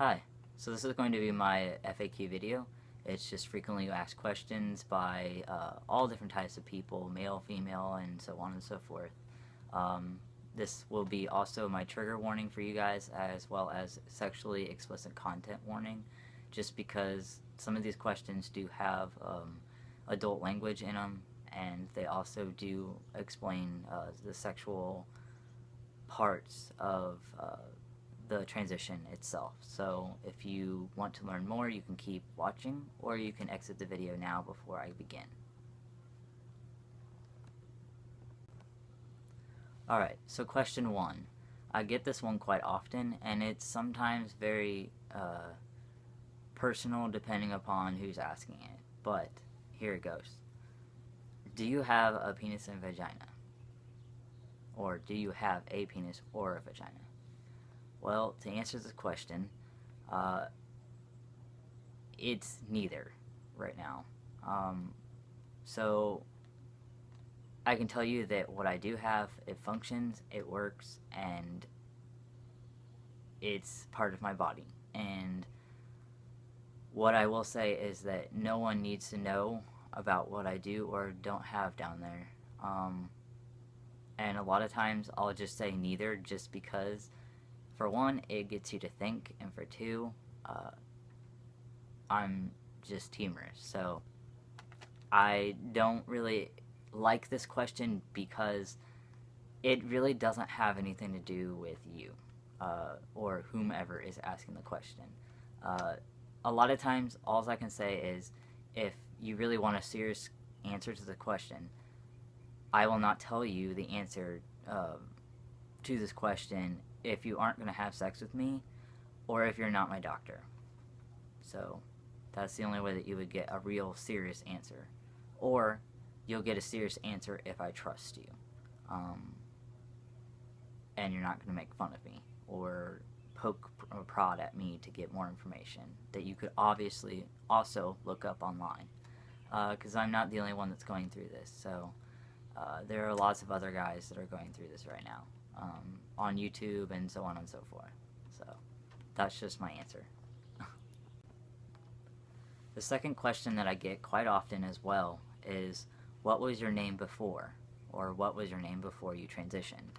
Hi, so this is going to be my FAQ video. It's just frequently asked questions by all different types of people, male, female, and so on and so forth. This will be also my trigger warning for you guys, as well as sexually explicit content warning, just because some of these questions do have adult language in them, and they also do explain the sexual parts of the transition itself. So if you want to learn more, you can keep watching, or you can exit the video now before I begin. Alright, so question 1. I get this one quite often, and it's sometimes very personal depending upon who's asking it. But here it goes. Do you have a penis and vagina? Or do you have a penis or a vagina? Well, to answer this question, it's neither right now. So I can tell you that what I do have, it functions, it works, and it's part of my body. And what I will say is that no one needs to know about what I do or don't have down there. And a lot of times I'll just say neither, just because for one, it gets you to think, and for two, I'm just humorous. So I don't really like this question because it really doesn't have anything to do with you or whomever is asking the question. A lot of times, all I can say is, if you really want a serious answer to the question, I will not tell you the answer to this question if you aren't going to have sex with me, or if you're not my doctor. So that's the only way that you would get a real serious answer. Or you'll get a serious answer if I trust you. And you're not going to make fun of me or poke or prod at me to get more information that you could obviously also look up online. Because I'm not the only one that's going through this. So there are lots of other guys that are going through this right now. On YouTube and so on and so forth. So that's just my answer. The second question that I get quite often as well is, what was your name before? Or what was your name before you transitioned?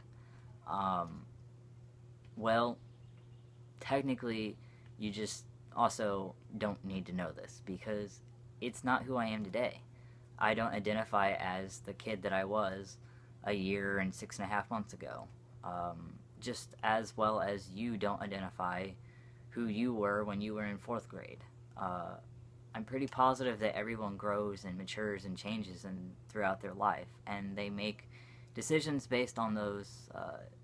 Well, technically, you just also don't need to know this, because it's not who I am today. I don't identify as the kid that I was a year and 6.5 months ago. Just as well as you don't identify who you were when you were in 4th grade. I'm pretty positive that everyone grows and matures and changes throughout their life, and they make decisions based on those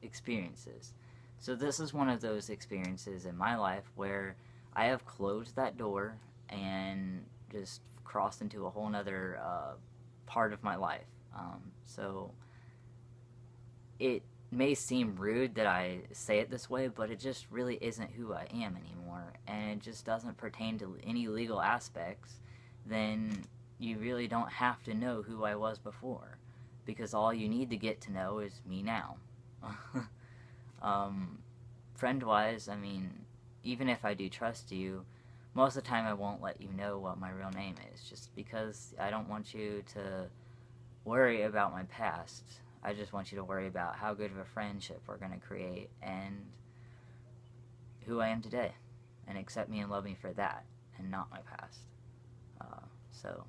experiences. So this is one of those experiences in my life where I have closed that door and just crossed into a whole nother part of my life. So it may seem rude that I say it this way, but it just really isn't who I am anymore, and it just doesn't pertain to any legal aspects. Then you really don't have to know who I was before, because all you need to get to know is me now. Friend-wise, I mean, even if I do trust you, most of the time I won't let you know what my real name is, just because I don't want you to worry about my past. I just want you to worry about how good of a friendship we're going to create and who I am today, and accept me and love me for that and not my past. So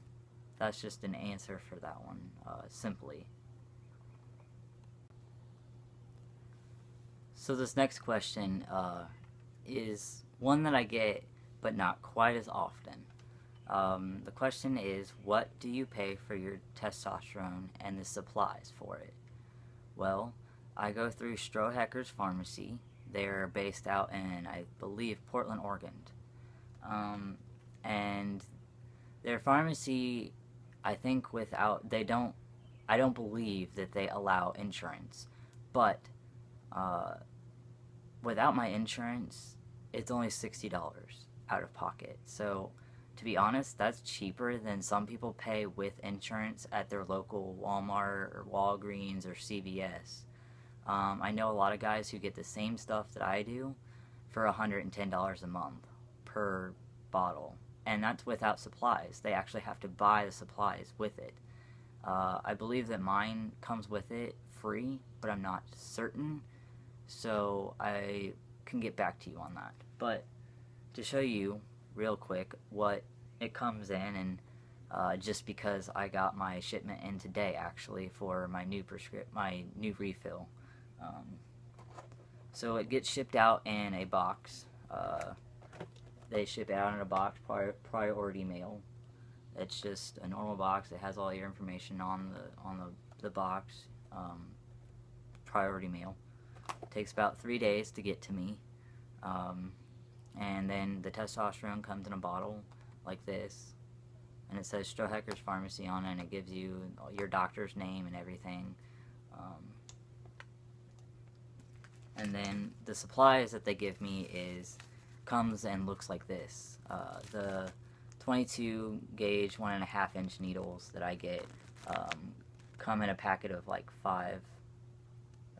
that's just an answer for that one, simply. So this next question is one that I get, but not quite as often. The question is, what do you pay for your testosterone and the supplies for it? Well, I go through Strohecker's Pharmacy. They're based out in, I believe, Portland, Oregon. And their pharmacy, I think I don't believe that they allow insurance. But without my insurance, it's only $60 out of pocket. So to be honest, that's cheaper than some people pay with insurance at their local Walmart or Walgreens or CVS. I know a lot of guys who get the same stuff that I do, for $110 a month per bottle. And that's without supplies. They actually have to buy the supplies with it. I believe that mine comes with it free, but I'm not certain. So I can get back to you on that. But to show you real quick what it comes in, and just because I got my shipment in today actually for my new refill. So it gets shipped out in a box. They ship it out in a box, priority mail. It's just a normal box. It has all your information on the box. Priority mail. It takes about 3 days to get to me. And then the testosterone comes in a bottle like this, and it says Strohecker's Pharmacy on it, and it gives you your doctor's name and everything. And then the supplies that they give me comes and looks like this. The 22 gauge 1.5 inch needles that I get come in a packet of like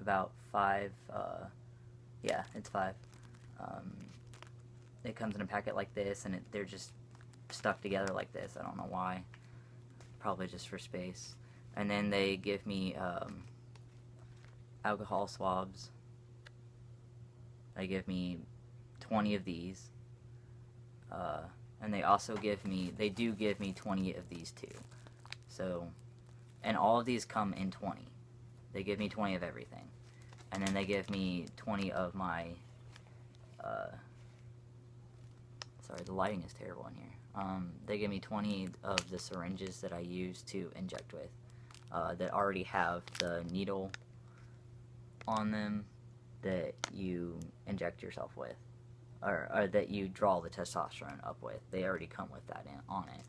about five. Yeah, it's 5. It comes in a packet like this, and they're just stuck together like this. I don't know why. Probably just for space. And then they give me alcohol swabs. They give me 20 of these. And they also give me 20 of these too. So, and all of these come in 20. They give me 20 of everything. And then they give me 20 of my, sorry, the lighting is terrible in here. They give me 20 of the syringes that I use to inject with, that already have the needle on them that you inject yourself with, or that you draw the testosterone up with. They already come with that on it.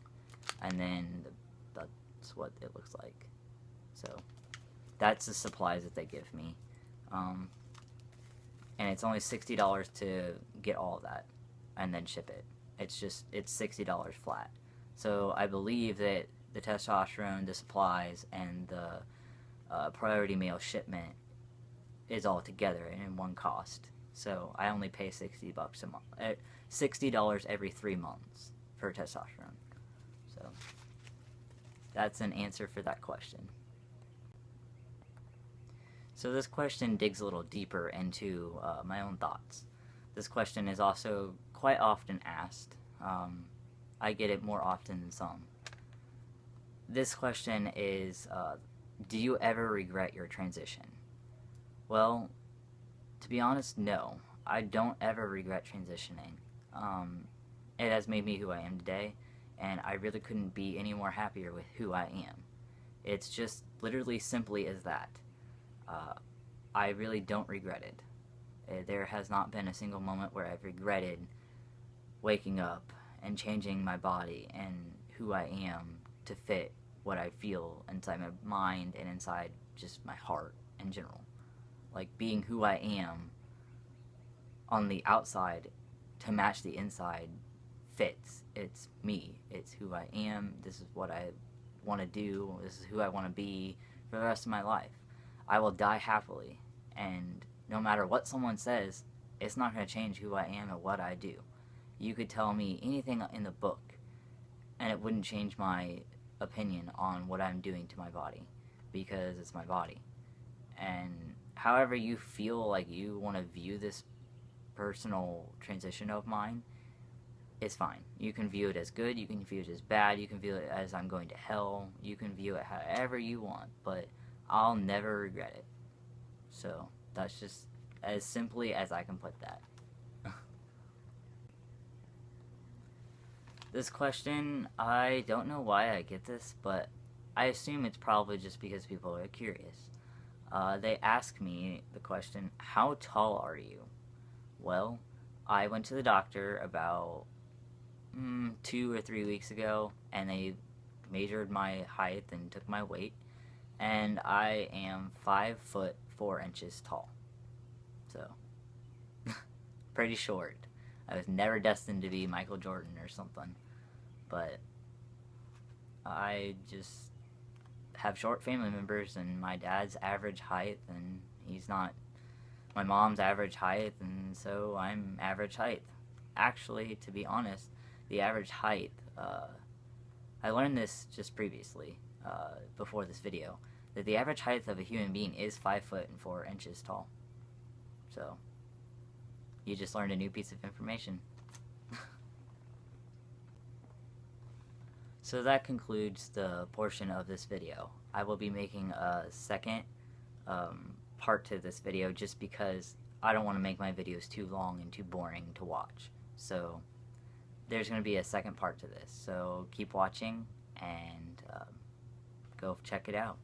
And then that's what it looks like. So that's the supplies that they give me. And it's only $60 to get all of that and then ship it. It's $60 flat. So I believe that the testosterone, the supplies, and the priority mail shipment is all together in one cost. So I only pay $60 a month, $60 every 3 months for testosterone. So that's an answer for that question. So this question digs a little deeper into my own thoughts. This question is also quite often asked. I get it more often than some. This question is, do you ever regret your transition? Well, to be honest, no. I don't ever regret transitioning. It has made me who I am today, and I really couldn't be any more happier with who I am. It's just literally simply as that. I really don't regret it. There has not been a single moment where I've regretted waking up and changing my body and who I am to fit what I feel inside my mind and inside just my heart in general. Like, being who I am on the outside to match the inside fits. It's me. It's who I am. This is what I want to do. This is who I want to be for the rest of my life. I will die happily, and no matter what someone says, it's not going to change who I am and what I do. You could tell me anything in the book, and it wouldn't change my opinion on what I'm doing to my body, because it's my body. And however you feel like you want to view this personal transition of mine, it's fine. You can view it as good, you can view it as bad, you can view it as I'm going to hell, you can view it however you want, but I'll never regret it. So that's just as simply as I can put that. This question, I don't know why I get this, but I assume it's probably just because people are curious. They ask me the question, how tall are you? Well, I went to the doctor about 2 or 3 weeks ago, and they measured my height and took my weight, and I am 5 foot 4 inches tall. So, pretty short. I was never destined to be Michael Jordan or something, but I just have short family members, and my dad's average height, and he's not My mom's average height, and so I'm average height. Actually, to be honest, the average height, I learned this just previously, before this video, that the average height of a human being is 5 foot and 4 inches tall. So, you just learned a new piece of information. So that concludes the portion of this video. I will be making a second part to this video just because I don't want to make my videos too long and too boring to watch. So there's going to be a second part to this. So keep watching and go check it out.